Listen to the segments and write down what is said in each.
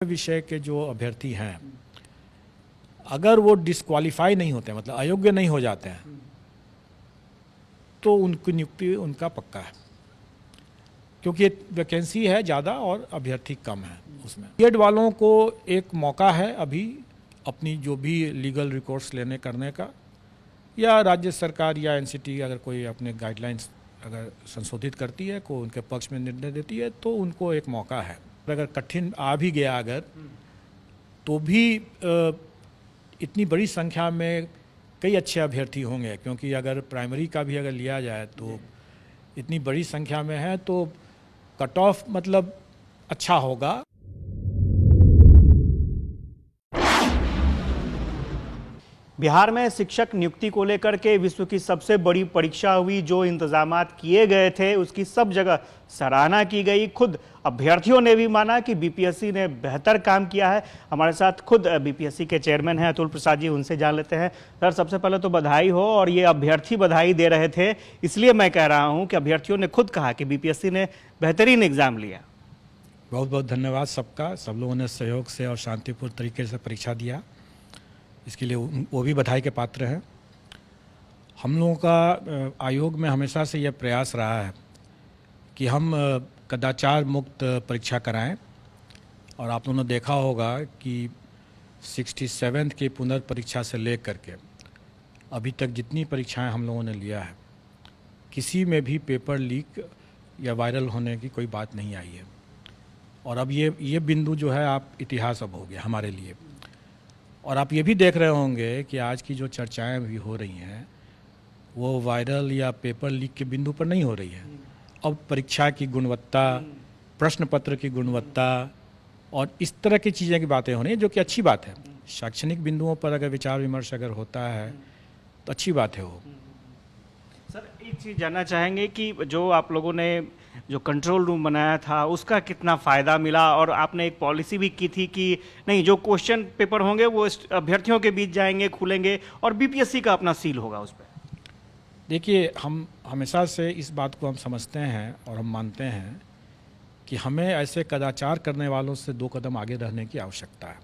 विषय के जो अभ्यर्थी हैं, अगर वो डिस्क्वालीफाई नहीं होते, मतलब अयोग्य नहीं हो जाते हैं, तो उनकी नियुक्ति उनका पक्का है, क्योंकि वैकेंसी है ज़्यादा और अभ्यर्थी कम है उसमें। बीएड वालों को एक मौका है अभी अपनी जो भी लीगल रिकोर्स लेने करने का, या राज्य सरकार या एनसीटी अगर कोई अपने गाइडलाइंस अगर संशोधित करती है, को उनके पक्ष में निर्णय देती है, तो उनको एक मौका है। अगर कठिन आ भी गया अगर, तो भी इतनी बड़ी संख्या में कई अच्छे अभ्यर्थी होंगे, क्योंकि अगर प्राइमरी का भी अगर लिया जाए तो इतनी बड़ी संख्या में है, तो कट ऑफ मतलब अच्छा होगा। बिहार में शिक्षक नियुक्ति को लेकर के विश्व की सबसे बड़ी परीक्षा हुई। जो इंतजामात किए गए थे उसकी सब जगह सराहना की गई। खुद अभ्यर्थियों ने भी माना कि बीपीएससी ने बेहतर काम किया है। हमारे साथ खुद बीपीएससी के चेयरमैन हैं अतुल प्रसाद जी, उनसे जान लेते हैं। सर, सबसे पहले तो बधाई हो। और ये अभ्यर्थी बधाई दे रहे थे, इसलिए मैं कह रहा हूँ कि अभ्यर्थियों ने खुद कहा कि बीपीएससी ने बेहतरीन एग्जाम लिया। बहुत बहुत धन्यवाद सबका। सब लोगों ने सहयोग से और शांतिपूर्ण तरीके से परीक्षा दिया, इसके लिए वो भी बधाई के पात्र हैं। हम लोगों का आयोग में हमेशा से यह प्रयास रहा है कि हम कदाचार मुक्त परीक्षा कराएं, और आप लोगों ने देखा होगा कि 67th की पुनर्परीक्षा से लेकर के अभी तक जितनी परीक्षाएं हम लोगों ने लिया है, किसी में भी पेपर लीक या वायरल होने की कोई बात नहीं आई है। और अब ये बिंदु जो है, आप इतिहास अब हो गया हमारे लिए। और आप ये भी देख रहे होंगे कि आज की जो चर्चाएं भी हो रही हैं, वो वायरल या पेपर लीक के बिंदु पर नहीं हो रही है। अब परीक्षा की गुणवत्ता, प्रश्न पत्र की गुणवत्ता और इस तरह की चीज़ें की बातें हो रही हैं, जो कि अच्छी बात है। शैक्षणिक बिंदुओं पर अगर विचार विमर्श अगर होता है तो अच्छी बात है वो। सर, एक चीज़ जानना चाहेंगे कि जो आप लोगों ने जो कंट्रोल रूम बनाया था उसका कितना फ़ायदा मिला, और आपने एक पॉलिसी भी की थी कि नहीं, जो क्वेश्चन पेपर होंगे वो अभ्यर्थियों के बीच जाएंगे, खुलेंगे और बीपीएससी का अपना सील होगा उस पर। देखिए, हम हमेशा से इस बात को हम समझते हैं और हम मानते हैं कि हमें ऐसे कदाचार करने वालों से 2 कदम आगे रहने की आवश्यकता है।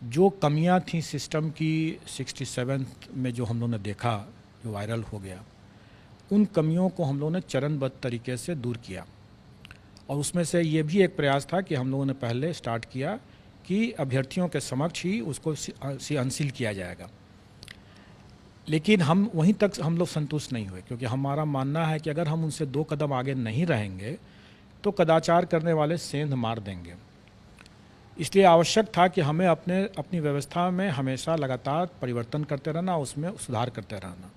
जो कमियां थी सिस्टम की 67th में जो हम लोगों ने देखा, जो वायरल हो गया, उन कमियों को हम लोगों ने चरणबद्ध तरीके से दूर किया। और उसमें से ये भी एक प्रयास था कि हम लोगों ने पहले स्टार्ट किया कि अभ्यर्थियों के समक्ष ही उसको अनसील किया जाएगा। लेकिन हम वहीं तक हम लोग संतुष्ट नहीं हुए, क्योंकि हमारा मानना है कि अगर हम उनसे 2 कदम आगे नहीं रहेंगे तो कदाचार करने वाले सेंध मार देंगे। इसलिए आवश्यक था कि हमें अपनी व्यवस्था में हमेशा लगातार परिवर्तन करते रहना, उसमें सुधार करते रहना।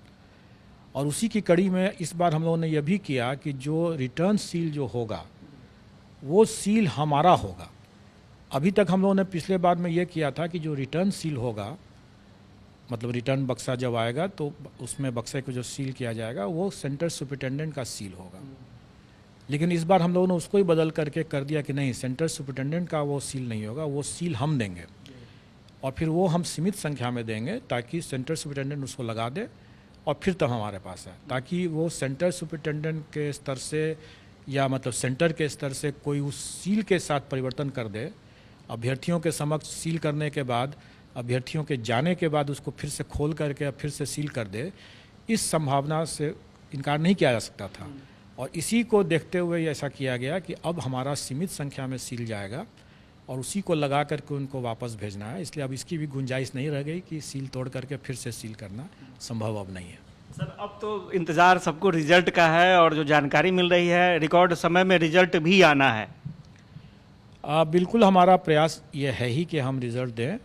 और उसी की कड़ी में इस बार हम लोगों ने यह भी किया कि जो रिटर्न सील जो होगा, वो सील हमारा होगा। अभी तक हम लोगों ने पिछले बार में ये किया था कि जो रिटर्न सील होगा, मतलब रिटर्न बक्सा जब आएगा तो उसमें बक्से को जो सील किया जाएगा वो सेंटर सुपरिटेंडेंट का सील होगा। लेकिन इस बार हम लोगों ने उसको ही बदल करके कर दिया कि नहीं, सेंटर सुपरिटेंडेंट का वो सील नहीं होगा, वो सील हम देंगे। और फिर वो हम सीमित संख्या में देंगे ताकि सेंटर सुपरिटेंडेंट उसको लगा दे और फिर तब हमारे पास है, ताकि वो सेंटर सुपरिटेंडेंट के स्तर से या मतलब सेंटर के स्तर से कोई उस सील के साथ परिवर्तन कर दे, अभ्यर्थियों के समक्ष सील करने के बाद, अभ्यर्थियों के जाने के बाद उसको फिर से खोल करके फिर से सील कर दे, इस संभावना से इनकार नहीं किया जा सकता था। और इसी को देखते हुए ऐसा किया गया कि अब हमारा सीमित संख्या में सील जाएगा और उसी को लगा करके उनको वापस भेजना है। इसलिए अब इसकी भी गुंजाइश नहीं रह गई कि सील तोड़ करके फिर से सील करना संभव अब नहीं है। सर, अब तो इंतज़ार सबको रिजल्ट का है, और जो जानकारी मिल रही है रिकॉर्ड समय में रिजल्ट भी आना है। बिल्कुल, हमारा प्रयास ये है ही कि हम रिज़ल्ट दें।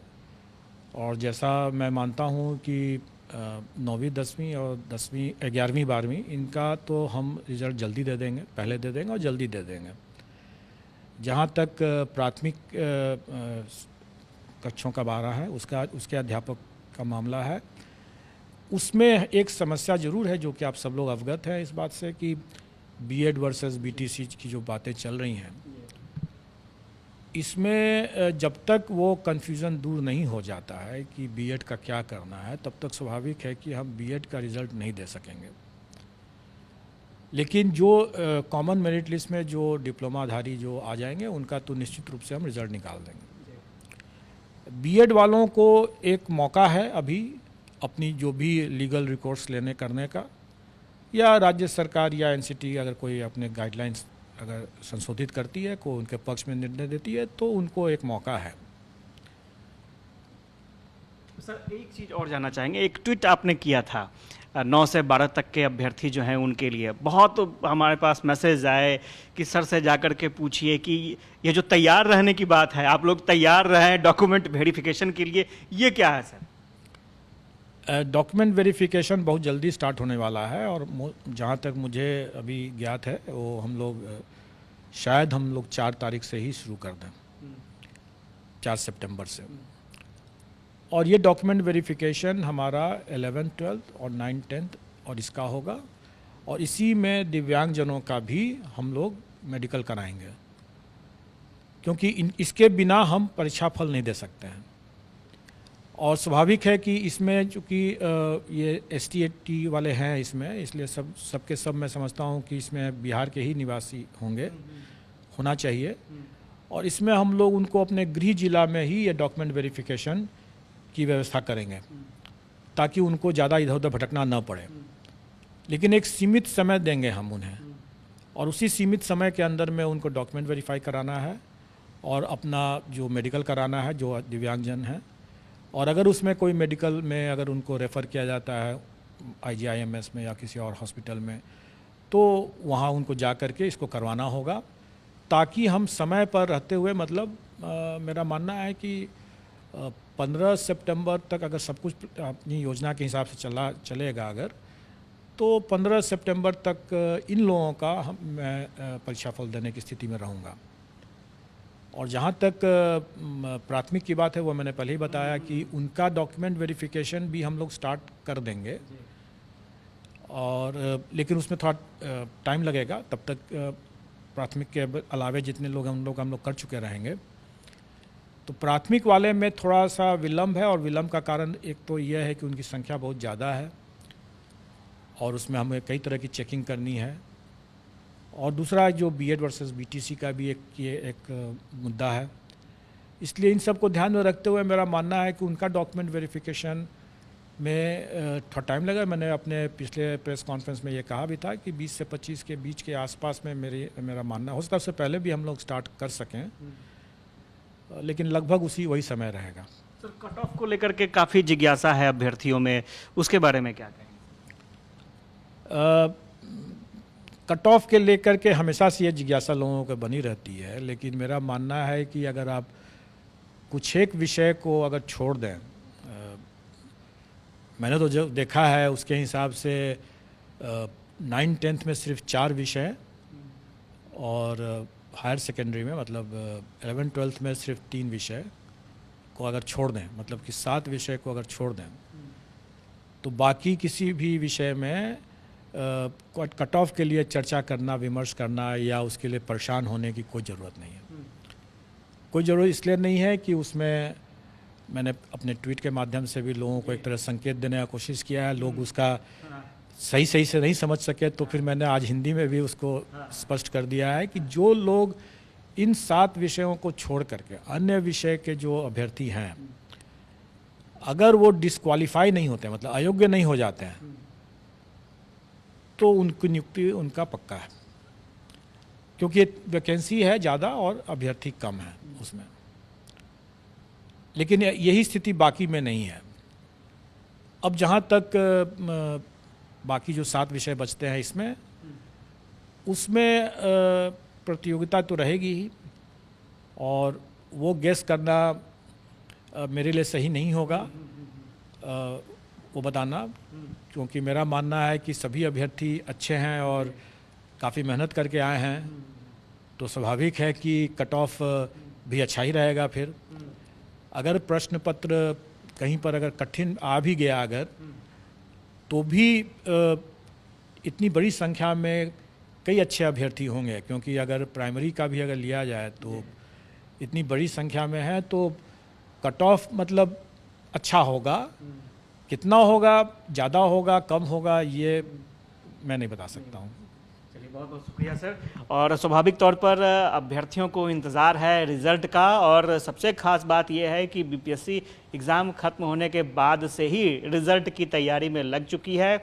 और जैसा मैं मानता हूँ कि 9वीं 10वीं और 10वीं 11वीं 12वीं इनका तो हम रिज़ल्ट जल्दी दे देंगे, पहले दे देंगे और जल्दी दे देंगे। जहाँ तक प्राथमिक कक्षों का बारह है, उसके अध्यापक का मामला है, उसमें एक समस्या ज़रूर है, जो कि आप सब लोग अवगत हैं इस बात से कि बीएड वर्सेस बीटीसी की जो बातें चल रही हैं, इसमें जब तक वो कन्फ्यूज़न दूर नहीं हो जाता है कि बीएड का क्या करना है, तब तक स्वाभाविक है कि हम बीएड का रिज़ल्ट नहीं दे सकेंगे। लेकिन जो कॉमन मेरिट लिस्ट में जो डिप्लोमाधारी जो आ जाएंगे उनका तो निश्चित रूप से हम रिज़ल्ट निकाल देंगे। बीएड वालों को एक मौका है अभी अपनी जो भी लीगल रिकोर्स लेने करने का, या राज्य सरकार या एनसीटी अगर कोई अपने गाइडलाइंस अगर संशोधित करती है, को उनके पक्ष में निर्णय देती है, तो उनको एक मौका है। सर एक चीज़ और जानना चाहेंगे, एक ट्वीट आपने किया था 9 से 12 तक के अभ्यर्थी जो हैं उनके लिए, बहुत हमारे पास मैसेज आए कि सर से जाकर के पूछिए कि ये जो तैयार रहने की बात है, आप लोग तैयार रहें डॉक्यूमेंट वेरिफिकेशन के लिए, ये क्या है सर? डॉक्यूमेंट वेरिफिकेशन बहुत जल्दी स्टार्ट होने वाला है, और जहाँ तक मुझे अभी ज्ञात है वो हम लोग शायद 4 तारीख से ही शुरू कर दें, 4 सितंबर से। और ये डॉक्यूमेंट वेरिफिकेशन हमारा 11th 12th और 9th 10th और इसका होगा, और इसी में दिव्यांगजनों का भी हम लोग मेडिकल कराएंगे, क्योंकि इसके बिना हम परीक्षा फल नहीं दे सकते हैं। और स्वाभाविक है कि इसमें चूँकि ये ST वाले हैं इसमें, इसलिए सबके सब मैं समझता हूँ कि इसमें बिहार के ही निवासी होना चाहिए, और इसमें हम लोग उनको अपने गृह जिला में ही ये डॉक्यूमेंट वेरिफिकेशन की व्यवस्था करेंगे, ताकि उनको ज़्यादा इधर उधर भटकना न पड़े। लेकिन एक सीमित समय देंगे हम उन्हें, और उसी सीमित समय के अंदर में उनको डॉक्यूमेंट वेरीफाई कराना है और अपना जो मेडिकल कराना है जो दिव्यांगजन हैं। और अगर उसमें कोई मेडिकल में अगर उनको रेफ़र किया जाता है IGIMS में या किसी और हॉस्पिटल में, तो वहाँ उनको जा कर के इसको करवाना होगा, ताकि हम समय पर रहते हुए, मतलब मेरा मानना है कि 15 सितंबर तक अगर सब कुछ अपनी योजना के हिसाब से चलेगा अगर, तो 15 सितंबर तक इन लोगों का मैं परीक्षा फल देने की स्थिति में रहूँगा। और जहाँ तक प्राथमिक की बात है, वो मैंने पहले ही बताया कि उनका डॉक्यूमेंट वेरिफिकेशन भी हम लोग स्टार्ट कर देंगे, और लेकिन उसमें थोड़ा टाइम लगेगा। तब तक प्राथमिक के अलावे जितने लोग हैं उन लोग हम लोग कर चुके रहेंगे। तो प्राथमिक वाले में थोड़ा सा विलम्ब है, और विलम्ब का कारण एक तो यह है कि उनकी संख्या बहुत ज़्यादा है और उसमें हमें कई तरह की चेकिंग करनी है, और दूसरा जो बीएड वर्सेस BTC का भी एक मुद्दा है। इसलिए इन सब को ध्यान में रखते हुए मेरा मानना है कि उनका डॉक्यूमेंट वेरिफिकेशन में थोड़ा टाइम लगा। मैंने अपने पिछले प्रेस कॉन्फ्रेंस में ये कहा भी था कि 20 से 25 के बीच के आसपास में मेरा मानना हो सकता है, उससे पहले भी हम लोग स्टार्ट कर सकें, लेकिन लगभग वही समय रहेगा। सर कट ऑफ को लेकर के काफ़ी जिज्ञासा है अभ्यर्थियों में, उसके बारे में क्या कहेंगे? कट ऑफ के लेकर के हमेशा से ये जिज्ञासा लोगों को बनी रहती है, लेकिन मेरा मानना है कि अगर आप कुछ एक विषय को अगर छोड़ दें, मैंने तो जो देखा है उसके हिसाब से 9th 10th में सिर्फ 4 विषय, और हायर सेकेंडरी में मतलब 11th 12th में सिर्फ 3 विषय को अगर छोड़ दें, मतलब कि 7 विषय को अगर छोड़ दें, तो बाकी किसी भी विषय में कट ऑफ के लिए चर्चा करना, विमर्श करना या उसके लिए परेशान होने की कोई ज़रूरत नहीं है। कोई ज़रूरत इसलिए नहीं है कि उसमें मैंने अपने ट्वीट के माध्यम से भी लोगों को एक तरह संकेत देने का कोशिश किया है, लोग उसका सही से नहीं समझ सके, तो फिर मैंने आज हिंदी में भी उसको स्पष्ट कर दिया है कि जो लोग इन 7 विषयों को छोड़ करके अन्य विषय के जो अभ्यर्थी हैं, अगर वो डिस्क्वालीफाई नहीं होते, मतलब अयोग्य नहीं हो जाते हैं, तो उनकी नियुक्ति उनका पक्का है, क्योंकि वैकेंसी है ज़्यादा और अभ्यर्थी कम है उसमें। लेकिन यही स्थिति बाकी में नहीं है। अब जहाँ तक बाकी जो 7 विषय बचते हैं इसमें, उसमें प्रतियोगिता तो रहेगी ही, और वो गेस करना मेरे लिए सही नहीं होगा वो बताना, क्योंकि मेरा मानना है कि सभी अभ्यर्थी अच्छे हैं और काफ़ी मेहनत करके आए हैं, तो स्वाभाविक है कि कट ऑफ भी अच्छा ही रहेगा। फिर अगर प्रश्न पत्र कहीं पर अगर कठिन आ भी गया अगर, तो भी इतनी बड़ी संख्या में कई अच्छे अभ्यर्थी होंगे, क्योंकि अगर प्राइमरी का भी अगर लिया जाए तो इतनी बड़ी संख्या में है, तो कट ऑफ मतलब अच्छा होगा। कितना होगा, ज़्यादा होगा, कम होगा, ये मैं नहीं बता सकता हूँ। बहुत बहुत शुक्रिया सर। और स्वाभाविक तौर पर अभ्यर्थियों को इंतज़ार है रिज़ल्ट का, और सबसे खास बात यह है कि बीपीएससी एग्ज़ाम खत्म होने के बाद से ही रिज़ल्ट की तैयारी में लग चुकी है।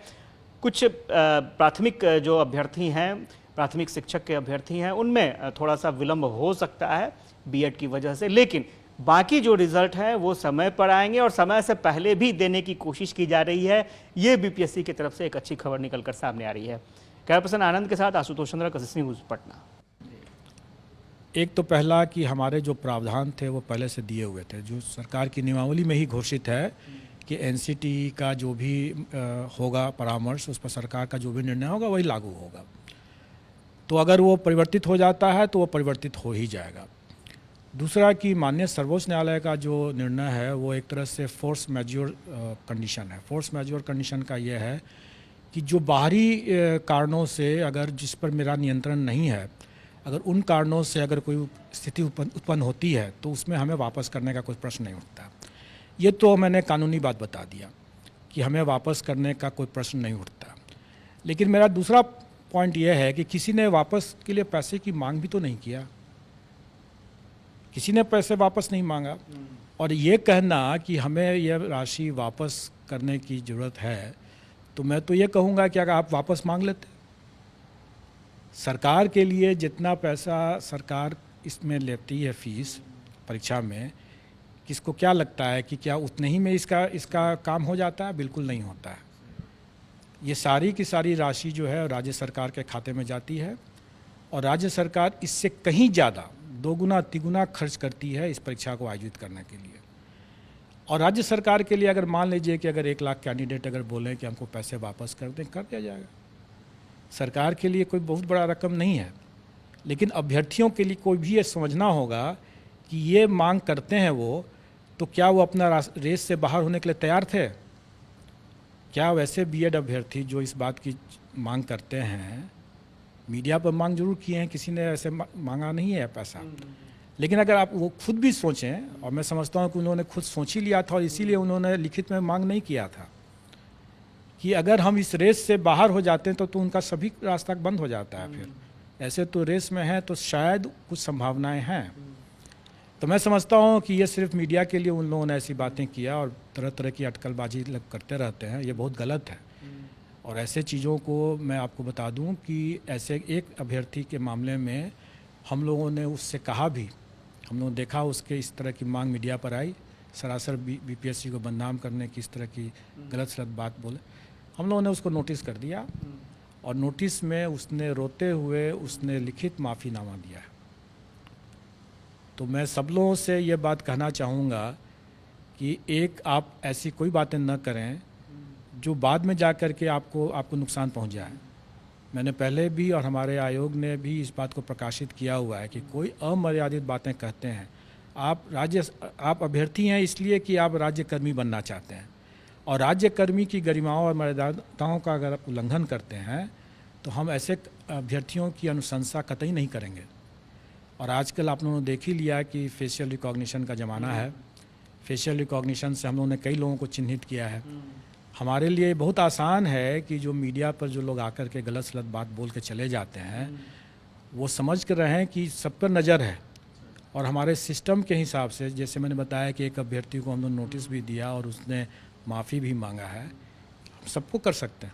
कुछ प्राथमिक जो अभ्यर्थी हैं, प्राथमिक शिक्षक के अभ्यर्थी हैं, उनमें थोड़ा सा विलंब हो सकता है बीएड की वजह से, लेकिन बाकी जो रिजल्ट है वो समय पर आएंगे और समय से पहले भी देने की कोशिश की जा रही है। ये बीपीएससी की तरफ से एक अच्छी खबर निकलकर सामने आ रही है। कैमरा पर्सन आनंद के साथ आशुतोष चंद्र, कसस न्यूज़, पटना। एक तो पहला कि हमारे जो प्रावधान थे वो पहले से दिए हुए थे, जो सरकार की नियमावली में ही घोषित है कि एनसीटी का जो भी होगा परामर्श, उस पर सरकार का जो भी निर्णय होगा वही लागू होगा। तो अगर वो परिवर्तित हो जाता है तो वो परिवर्तित हो ही जाएगा। दूसरा कि माननीय सर्वोच्च न्यायालय का जो निर्णय है वो एक तरह से फोर्स मैज्योर कंडीशन है। फोर्स मैज्योर कंडीशन का ये है कि जो बाहरी कारणों से अगर जिस पर मेरा नियंत्रण नहीं है, अगर उन कारणों से अगर कोई स्थिति उत्पन्न होती है तो उसमें हमें वापस करने का कोई प्रश्न नहीं उठता। ये तो मैंने कानूनी बात बता दिया कि हमें वापस करने का कोई प्रश्न नहीं उठता। लेकिन मेरा दूसरा पॉइंट ये है कि किसी ने वापस के लिए पैसे की मांग भी तो नहीं किया, किसी ने पैसे वापस नहीं मांगा। और ये कहना कि हमें यह राशि वापस करने की ज़रूरत है, तो मैं तो ये कहूँगा कि अगर आप वापस मांग लेते, सरकार के लिए जितना पैसा सरकार इसमें लेती है फीस परीक्षा में, किसको क्या लगता है कि क्या उतने ही में इसका काम हो जाता है? बिल्कुल नहीं होता है। ये सारी की सारी राशि जो है राज्य सरकार के खाते में जाती है और राज्य सरकार इससे कहीं ज़्यादा, दोगुना तिगुना खर्च करती है इस परीक्षा को आयोजित करने के लिए। और राज्य सरकार के लिए अगर मान लीजिए कि अगर 1 लाख कैंडिडेट अगर बोलें कि हमको पैसे वापस कर दें, कर दिया जाएगा। सरकार के लिए कोई बहुत बड़ा रकम नहीं है, लेकिन अभ्यर्थियों के लिए कोई भी ये समझना होगा कि ये मांग करते हैं वो, तो क्या वो अपना रेस से बाहर होने के लिए तैयार थे? क्या वैसे बीएड अभ्यर्थी जो इस बात की मांग करते हैं, मीडिया पर मांग जरूर किए हैं, किसी ने ऐसे मांगा नहीं है पैसा। लेकिन अगर आप वो खुद भी सोचें, और मैं समझता हूँ कि उन्होंने खुद सोच ही लिया था और इसीलिए उन्होंने लिखित में मांग नहीं किया था कि अगर हम इस रेस से बाहर हो जाते हैं तो उनका सभी रास्ता बंद हो जाता है। फिर ऐसे तो रेस में हैं तो शायद कुछ संभावनाएं हैं। तो मैं समझता हूँ कि ये सिर्फ मीडिया के लिए उन लोगों ने ऐसी बातें किया और तरह तरह की अटकलबाजी करते रहते हैं, ये बहुत गलत है। और ऐसे चीज़ों को मैं आपको बता दूं कि ऐसे एक अभ्यर्थी के मामले में हम लोगों ने उससे कहा भी, हम लोगों ने देखा उसके इस तरह की मांग मीडिया पर आई, सरासर बीपीएससी को बदनाम करने की इस तरह की गलत सलत बात बोले। हम लोगों ने उसको नोटिस कर दिया और नोटिस में उसने रोते हुए उसने लिखित माफ़ीनामा दिया है। तो मैं सब लोगों से ये बात कहना चाहूँगा कि एक आप ऐसी कोई बातें न करें जो बाद में जा कर के आपको नुकसान पहुंच जाए। मैंने पहले भी और हमारे आयोग ने भी इस बात को प्रकाशित किया हुआ है कि कोई अमर्यादित बातें कहते हैं, आप अभ्यर्थी हैं इसलिए कि आप राज्यकर्मी बनना चाहते हैं, और राज्यकर्मी की गरिमाओं और मर्यादाओं का अगर आप उल्लंघन करते हैं तो हम ऐसे अभ्यर्थियों की अनुशंसा कतई नहीं करेंगे। और आजकल आप लोगों ने देख ही लिया कि फेशियल रिकॉग्निशन का ज़माना है। फेशियल रिकॉग्निशन से हम लोगों ने कई लोगों को चिन्हित किया है। हमारे लिए बहुत आसान है कि जो मीडिया पर जो लोग आकर के गलत सलत बात बोल के चले जाते हैं, वो समझ कर रहे हैं कि सब पर नज़र है। और हमारे सिस्टम के हिसाब से, जैसे मैंने बताया कि एक अभ्यर्थी को हमने नोटिस भी दिया और उसने माफ़ी भी मांगा है, हम सबको कर सकते हैं,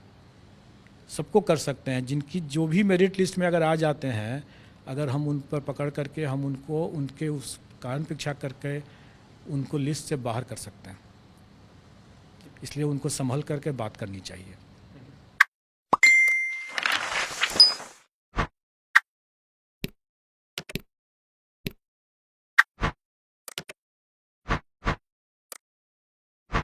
सबको कर सकते हैं। जिनकी जो भी मेरिट लिस्ट में अगर आ जाते हैं, अगर हम उन पर पकड़ करके हम उनको उनके उस कारण परीक्षा करके उनको लिस्ट से बाहर कर सकते हैं। इसलिए उनको संभल करके बात करनी चाहिए।